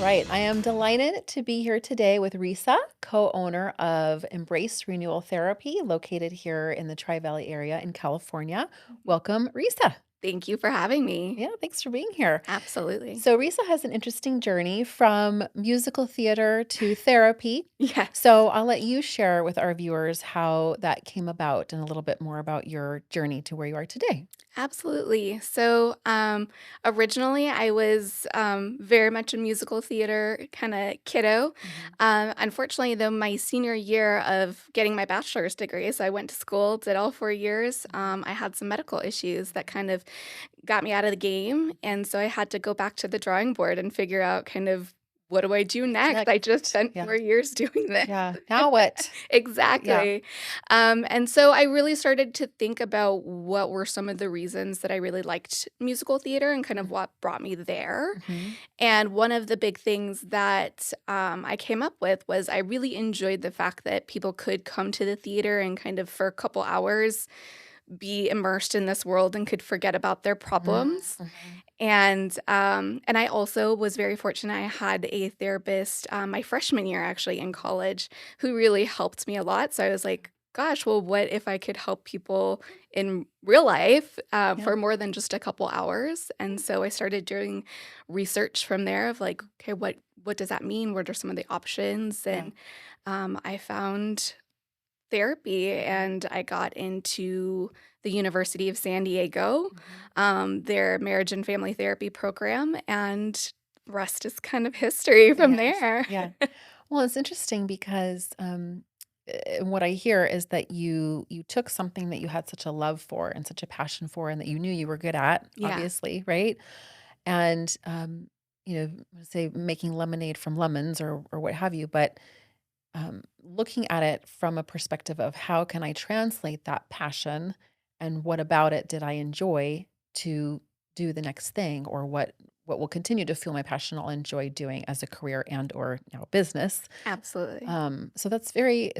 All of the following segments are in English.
right. I am delighted to be here today with Reesa, co-owner of Embrace Renewal Therapy, located here in the Tri-Valley area in California. Mhm. Welcome, Reesa. Thank you for having me. Yeah, thanks for being here. Absolutely. So, Reesa has an interesting journey from musical theater to therapy. Yes. So, I'll let you share with our viewers how that came about and a little bit more about your journey to where you are today. Absolutely. Originally, I was very much a musical theater kind of kiddo. Mhm. Unfortunately, though, my senior year of getting my bachelor's degree, so I went to school, did all 4 years. Mhm. I had some medical issues that kind of got me out of the game. And so I had to go back to the drawing board and figure out kind of what do I do What's next? I just next? spent Yeah. 4 years doing this. Yeah. Now what? Yeah. Exactly. And so I really started to think about what were some of the reasons that I really liked musical theater and kind of what brought me there. Mm-hmm. And one of the big things that I came up with was I really enjoyed the fact that people could come to the theater and kind of for a couple hours be immersed in this world and could forget about their problems. Mm-hmm. And I also was very fortunate. I had a therapist my freshman year actually in college who really helped me a lot. So I was like, gosh, well, what if I could help people in real life Yeah. for more than just a couple hours? And so I started doing research from there of like, okay, what does that mean? What are some of the options? Yeah. And I found therapy and I got into the University of San Diego, Mhm. their marriage and family therapy program, and rest is kind of history from Yes. there. Yeah. Well, it's interesting because what I hear is that you took something that you had such a love for and such a passion for, and that you knew you were good at, Yeah. obviously, right? And say making lemonade from lemons or what have you, but looking at it from a perspective of how can I translate that passion and what about it did I enjoy to do the next thing or what will continue to fuel my passion I'll enjoy doing as a career and or now business. Absolutely. So it's very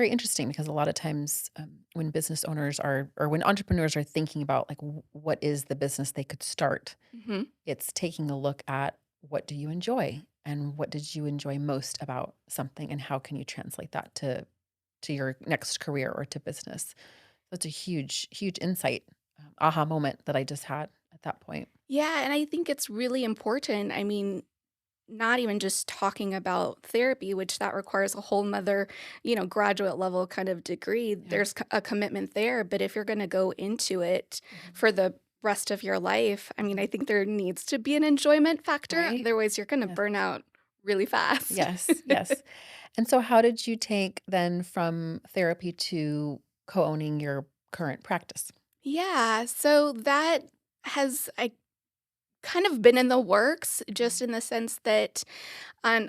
interesting because a lot of times when business owners are or when entrepreneurs are thinking about like what is the business they could start, Mhm. it's taking a look at what do you enjoy and what did you enjoy most about something and how can you translate that to your next career or to business. That's a huge insight, aha moment that I just had at that point. Yeah, and I think it's really important. I mean, not even just talking about therapy, which that requires a whole nother, graduate level kind of degree. Yeah. There's a commitment there. But if you're going to go into it Mhm. for the rest of your life, I mean, Mhm. I think there needs to be an enjoyment factor. Right? Otherwise, you're going to Yes. burn out really fast. Yes. Yes. And so how did you take then from therapy to co-owning your current practice? Yeah. So that has, I kind of been in the works, just Mhm. in the sense that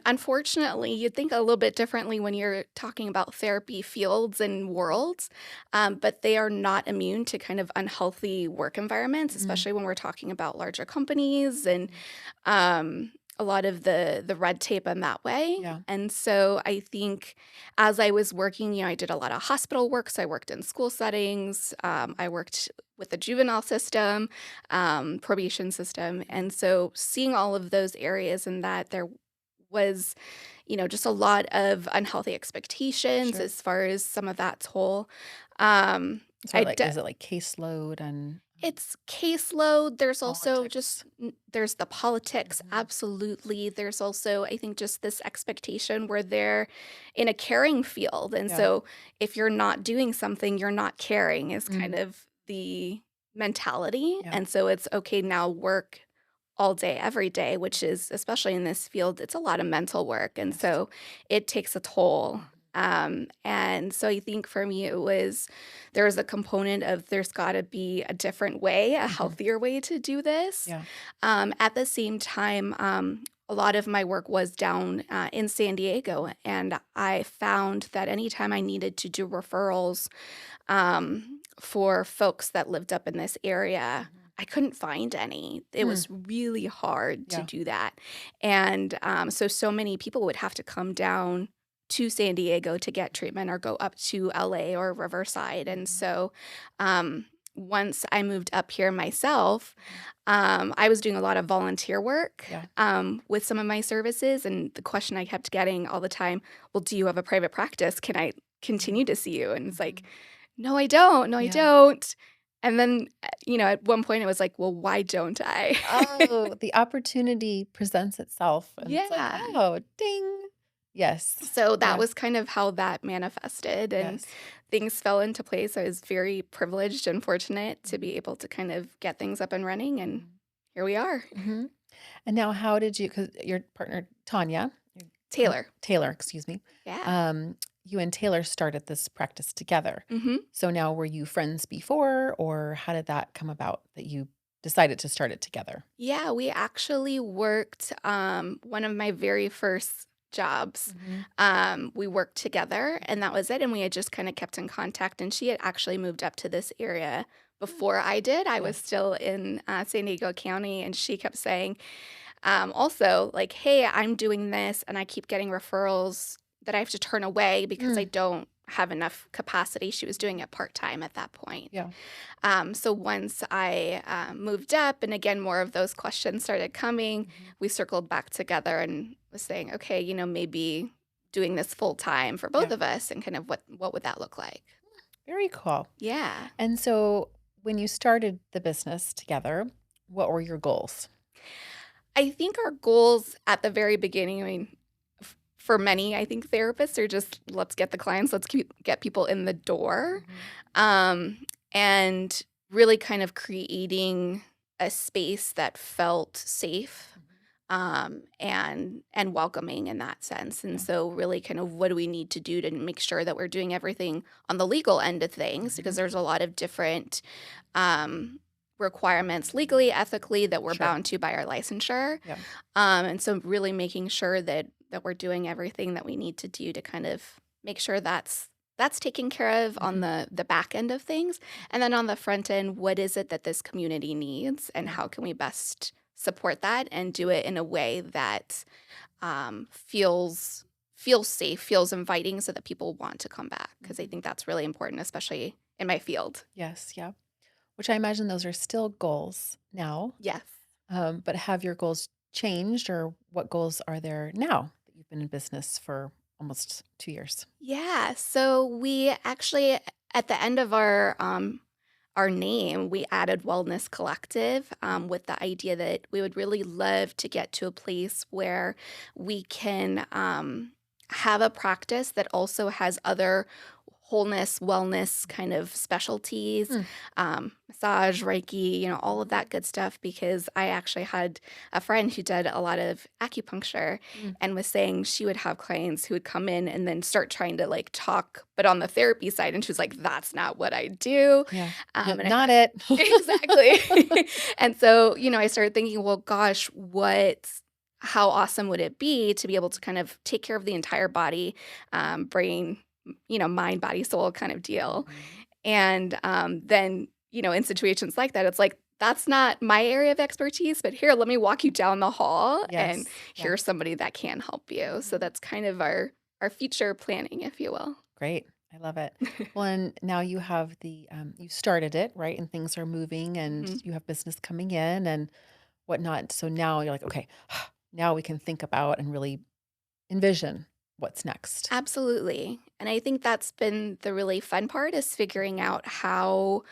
unfortunately, you'd think a little bit differently when you're talking about therapy fields and worlds, but they are not immune to kind of unhealthy work environments, Mhm. especially when we're talking about larger companies and Mhm. a lot of the red tape in that way. Yeah. And so I think as I was working, I did a lot of hospital work. So I worked in school settings. I worked with the juvenile system, probation system. Mhm. And so seeing all of those areas and that there was, just a lot of unhealthy expectations Sure. as far as some of that toll. Um, So I like de- is it like caseload and it's caseload. There's also just politics? there's the politics, Mhm. absolutely. There's also, I think, just this expectation where they're in a caring field. And Yeah. so if you're not doing something, you're not caring is kind Mm. of the mentality. Yeah. And so it's okay, now work all day, every day, which is, especially in this field, it's a lot of mental work. And Yes. so it takes a toll. Mhm. And so I think for me, there was a component of there's got to be a different way, a Mhm. healthier way to do this. Yeah. At the same time, a lot of my work was down in San Diego, and I found that anytime I needed to do referrals for folks that lived up in this area, Mhm. I couldn't find any. It Hmm. was really hard to Yeah. do that. And so many people would have to come down to San Diego to get treatment or go up to LA or Riverside. And Mhm. so um, once I moved up here myself, Mhm. I was doing a lot of volunteer work Yeah. with some of my services. And the question I kept getting all the time, well, do you have a private practice? Can I Mhm. continue to see you? And it's like, Mhm. no, I don't. No, I Yeah. don't. And then, at one point it was like, well, why don't I? Oh, the opportunity presents itself, and it's like, Yeah. "Oh, ding." Yes. So that Yeah. was kind of how that manifested, and Yes. things fell into place. I was very privileged and fortunate to be Mhm. able to kind of get things up and running, and Mhm. here we are. Mhm. And now how did you? Because your partner, Tanya, your Taylor. Taylor, excuse me, Yeah. um, you and Taylor started this practice together. Mhm. So now were you friends before, or how did that come about that you decided to start it together? Yeah, we actually worked, one of my very first jobs. Mhm. We worked together and that was it. And we had just kind of kept in contact. And she had actually moved up to this area Mm. before I did. I was Yes. still in San Diego County. And she kept saying, also, like, hey, I'm doing this and I keep getting referrals that I have to turn away because I Mm. don't have enough capacity. She was doing it part time at that point. Yeah. So once I moved up, and again, more of those questions started coming, Mhm. we circled back together and was saying, okay, maybe doing this full time for both Yeah. of us, and kind of what would that look like? Very cool. Yeah. And so when you started the business together, what were your goals? I think our goals at the very beginning, I mean, for many, I think therapists are just let's get the clients, get people in the door, Mhm. um, and really kind of creating a space that felt safe, Mhm. and welcoming in that sense. And Yeah. so, really, kind of what do we need to do to make sure that we're doing everything on the legal end of things? Because Mhm. there's a lot of different um, requirements legally, ethically that we're Sure. bound to by our licensure. Yeah. And so really making sure that we're doing everything that we need to do to kind of make sure that's taken care of on Mhm. the back end of things. And then on the front end, what is it that this community needs and Yeah. how can we best support that and do it in a way that feels safe, feels inviting so that people want to come back, because I Mhm. think that's really important, especially in my field. Yes. Yeah. Which I imagine those are still goals now. Yes. But have your goals changed, or what goals are there now that you've been in business for almost 2 years? Yeah, so we actually at the end of our name, we added Wellness Collective, with the idea that we would really love to get to a place where we can have a practice that also has other wholeness, wellness kind of specialties, Mm. massage, Reiki, all of Mhm. that good stuff. Because I actually had a friend who did a lot of acupuncture Mm. and was saying she would have clients who would come in and then start trying to like talk, but on the therapy side. And she was like, that's not what I do. Yeah. And I Not thought, it. exactly. And so, I started thinking, well, gosh, how awesome would it be to be able to kind of take care of the entire body, brain, mind, body, soul kind of deal. Mhm. And then, in situations like that, it's like, that's not my area of expertise, but here, let me walk you down the hall and Yes. Yeah. here's somebody that can help you. So Mhm. that's kind of our future planning, if you will. Great. I love it. Well, and now you have you started it, right? And things are moving and Mhm. you have business coming in and whatnot. So now you're like, okay, now we can think about and really envision what's next. Absolutely. And I think that's been the really fun part, is figuring Mhm. out how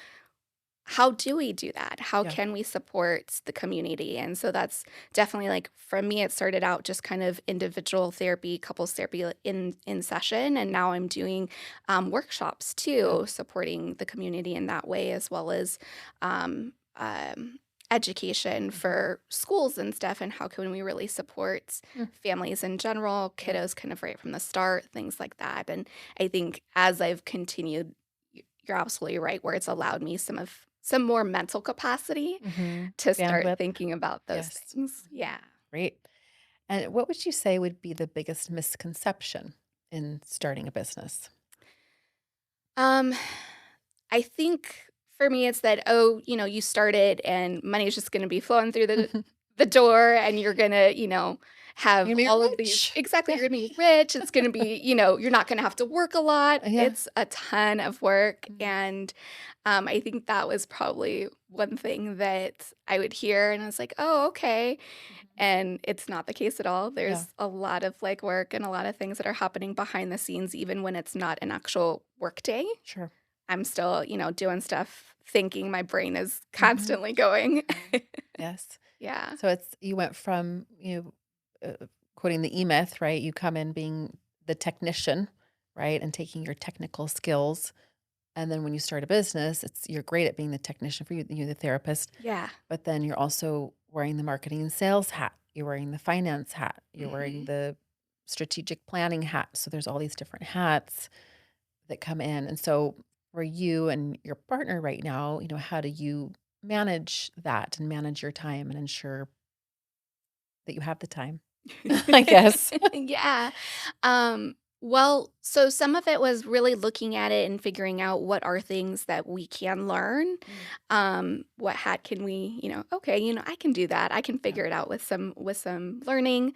do we do that? How Yeah. can we support the community? And so that's definitely, like, for me, it started out just kind of individual therapy, couples therapy, in session, and now I'm doing workshops Yeah. too, supporting the community in that way, as well as um, education Mhm. for schools and stuff. And how can we really support Mm. families in general, Yeah. kiddos kind of right from the start, things like that. And I think as I've continued, you're absolutely right, where it's allowed me some more mental capacity Mhm. to start Bandwidth. thinking about those Yes. things. Mhm. Yeah. Great. And what would you say would be the biggest misconception in starting a business? Um, I think for me, it's that, oh, you started and money is just going to be flowing through the door, and you're going to, have You're gonna all be of these rich. exactly, Yeah. you're gonna be rich, it's gonna be, you're not gonna have to work a lot. Yeah. It's a ton of work, Mm, and, I think that was probably one thing that I would hear, and I was like, "Oh, okay." mhm. And it's not the case at all. Yeah, There's a lot of, like, work and a lot of things that are happening behind the scenes even when it's not an actual work day. sure. I'm still, doing stuff, thinking my brain is Mhm, constantly going. mhm. Yes. Yeah. So it's you went from, quoting the E-Myth, right? You come in being the technician, right? And taking your technical skills. And then when you start a business, you're great at being the technician for you, you're the therapist, Yeah. but then you're also wearing the marketing and sales hat. You're wearing the finance hat. You're wearing Mhm. the strategic planning hat. So there's all these different hats that come in. And so for you and your partner right now, how do you manage that and manage your time and ensure that you have the time? I guess. Yeah. Well, so some of it was really looking at it and figuring out what are things that we can learn. Mm, What hat can we, okay, I can do that. I can yeah. figure it out with some learning.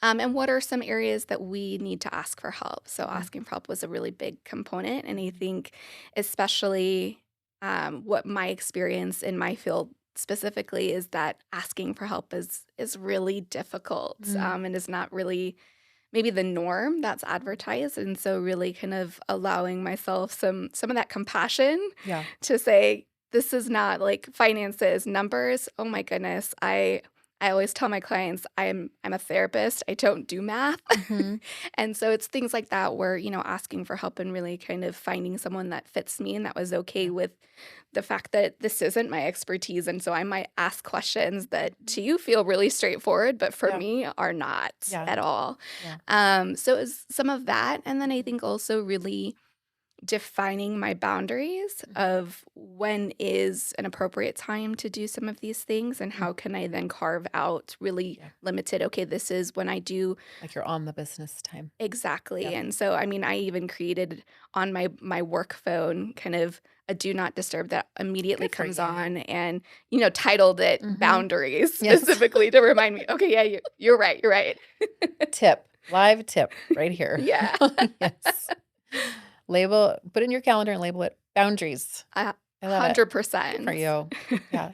And what are some areas that we need to ask for help? So Mm, asking for help was a really big component. And I mhm, think especially what my experience in my field specifically is that asking for help is really difficult, mm, and is not really maybe the norm that's mm. advertised, and so really kind of allowing myself some of that compassion Yeah. to say, "This is not like finances, numbers, oh my goodness." I always tell my clients, I'm a therapist, I don't do math. Mhm. And so it's things like that where, asking for help and really kind of finding someone that fits me and that was okay Yeah. with the fact that this isn't my expertise. And so I might ask questions that Mhm. to you feel really straightforward, but for Yeah. me are not Yeah. at all. Yeah. So it was some of that. And then I Mhm. think also really defining my boundaries Mhm. of when is an appropriate time to do some of these things and Mm. how can I then carve out really Yeah. limited, okay, this is when I do. Like you're on the business time. Exactly, Yep. and so, I mean, I even created on my work phone kind of a do not disturb that immediately Good for comes you. on and, titled it Mhm. boundaries Yes. specifically to remind me, "Okay, yeah, you're right, you're right." Tip, live tip right here. Yeah. Yes. Put in your calendar and label it boundaries. A I love it. Good for 100%. you. Yeah.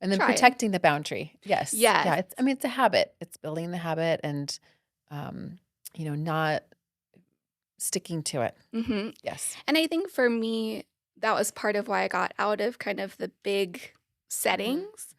And then Trying. protecting the boundary. Yes. Yes. Yeah. It's a habit. It's building the habit and, um, not sticking to it. Mhm. Yes. And I think for me, that was part of why I got out of kind of the big Mhm. settings,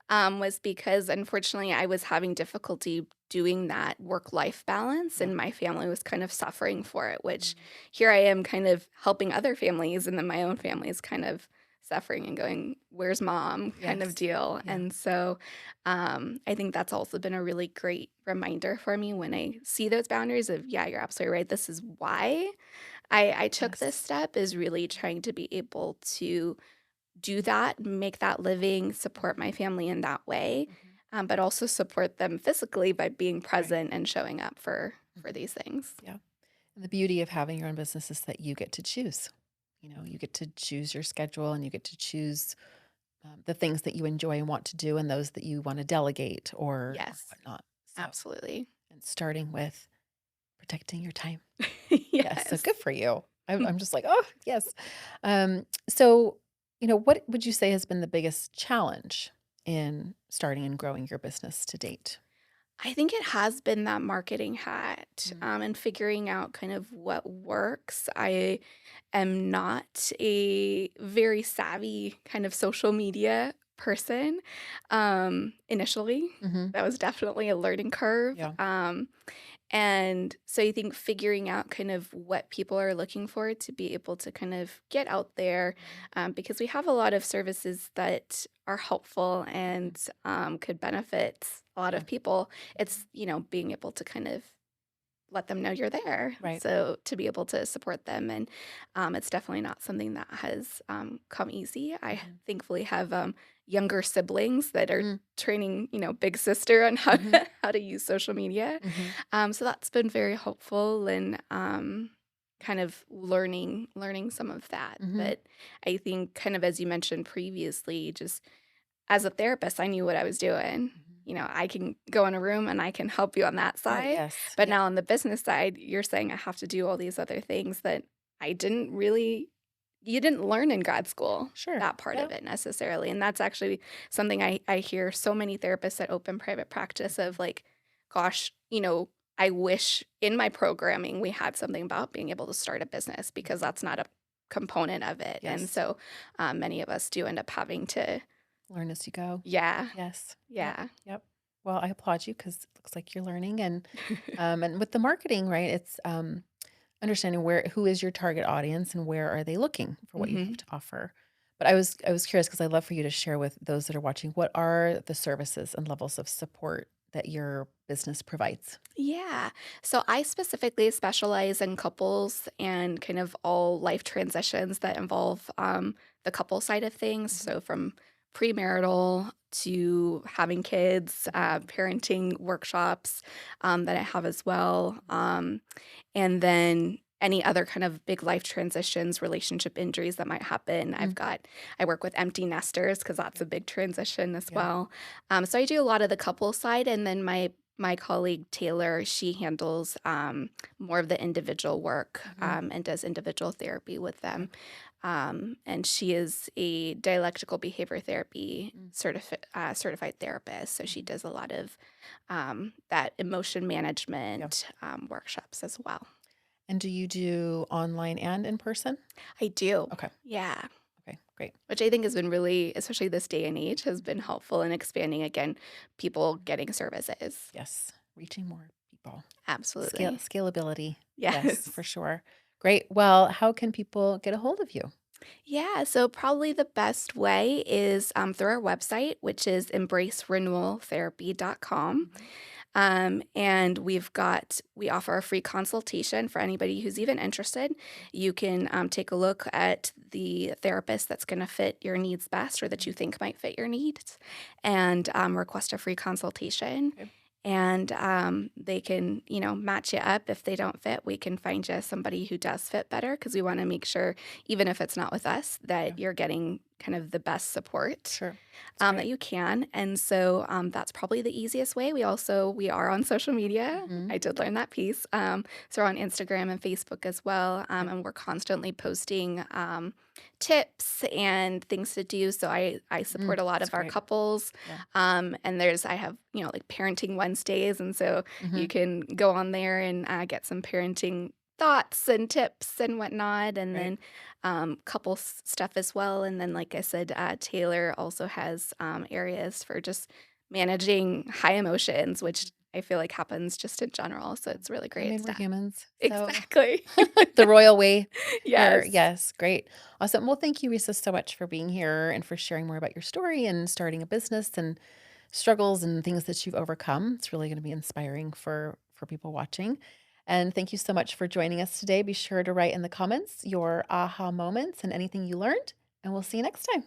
was because unfortunately I was having difficulty doing that work life balance, Yeah. and my family was kind of suffering for it, which Mm. here I am kind of helping other families, and then my own family is kind of suffering and going, "Where's mom?" kind of Yes. deal. Yeah. And so I think that's also been a really great reminder for me when I see those boundaries of, yeah, you're absolutely right. This is why I took this Yes. step, is really trying to be able to do that, make that living, support Mhm. my family in that way, Mhm. but also support them physically by being Right. present and showing up for Mhm. these things. Yeah. And the beauty of having your own business is that you get to choose. You get to choose your schedule and you get to choose the things that you enjoy and want to do and those that you want to delegate or Yes, whatnot. So, absolutely. and starting with protecting your time. Yes. So Yes. good for you. I'm just like, oh, yes. So, what would you say has been the biggest challenge in starting and growing your business to date? I think it has been that marketing hat, Mm, and figuring out kind of what works. I am not a very savvy kind of social media person. Initially, hmm. that was definitely a learning curve. Yeah. And so I think figuring out kind of what people are looking for to be able to kind of get out there, Mhm. because we have a lot of services that are helpful Mhm. and could benefit a lot Yeah. of people. Mhm. It's, being able to kind of let them know you're there. Right. So to be able to support them. And it's definitely not something that has come easy. I Mhm. thankfully have younger siblings that are Mm, training, big sister on how mhm. to, how to use social media. Mhm. So that's been very helpful in kind of learning some of that. Mhm. But I think kind of as you mentioned previously, just as a therapist, I knew what I was doing. I can go in a room and I can help you on that Right, side. yes. But Yep. now on the business side, you're saying I have to do all these other things that I didn't really you didn't learn in grad school, Sure. that part of Yep. it necessarily. And that's actually something I hear so many therapists that open private practice Mhm. of like, gosh, I wish in my programming we had something about being able to start a business because Mhm. that's not a component of it. And Yes. so many of us do end up having to, Learn as you go. yeah, Yes. Yep. yeah. Yep. Well, I applaud you because it looks like you're learning and with the marketing, right? It's understanding who is your target audience and where are they looking for what you have hmm to offer. But I was curious because I'd love for you to share with those that are watching, what are the services and levels of support that your business provides? Yeah. So I specifically specialize in couples and kind of all life transitions that involve the couple side of things. Mhm. So from premarital to having kids, Mhm. parenting workshops that I have as well. Mhm. And then any other kind of big life transitions, relationship injuries that might happen. Mm. I work with empty nesters because that's a Yep. big transition as Yeah. well. So I do a lot of the couple side, and then my colleague Taylor, she handles more of the individual work Mhm. and does individual therapy with Okay. them. And she is a dialectical behavior therapy Mm. certified therapist. So she Mhm. does a lot of that emotion Yeah. management workshops as well. And do you do online and in person? I do. Okay. Yeah. Okay. Great. Which I think has been really, especially this day and age, has been helpful in expanding again people Mhm. getting services. Yes. Reaching more people. Absolutely. Scalability. Yes, Yes. for sure. Great. Well, how can people get a hold of you? Yeah, so probably the best way is through our website, which is embracerenewaltherapy.com. Mhm. And we offer a free consultation for anybody who's even interested. Okay. You can take a look at the therapist that's going to fit your needs best or that you Mhm. think might fit your needs and request a free consultation. Okay. And they can, match you up. If they don't fit, we can find you somebody who does fit better because we want to make sure, even if it's not with us, Yeah. that you're getting kind of the best support Sure. That's great. that you can. And so that's probably the easiest way. We are on social media. Mhm. I did learn that piece. So we're on Instagram and Facebook as well, Yep. and we're constantly posting tips and things to do. So I Mm, support a lot that's of our great. couples, Yeah. and I have like parenting Wednesdays, and so Mhm. you can go on there and get some parenting thoughts and tips and whatnot, and Right. then couple stuff as well. And then, like I said, Taylor also has areas for just managing high emotions, which I feel like happens just in general. So Yeah. it's really I great mean, we're stuff. humans, so Exactly. the royal we here. Yes. Yes, great. Awesome. Well, thank you, Risa, so much for being here and for sharing more about your story and starting a business and struggles and things that you've overcome. It's really going to be inspiring for people watching. And thank you so much for joining us today. Be sure to write in the comments your aha moments and anything you learned, and we'll see you next time.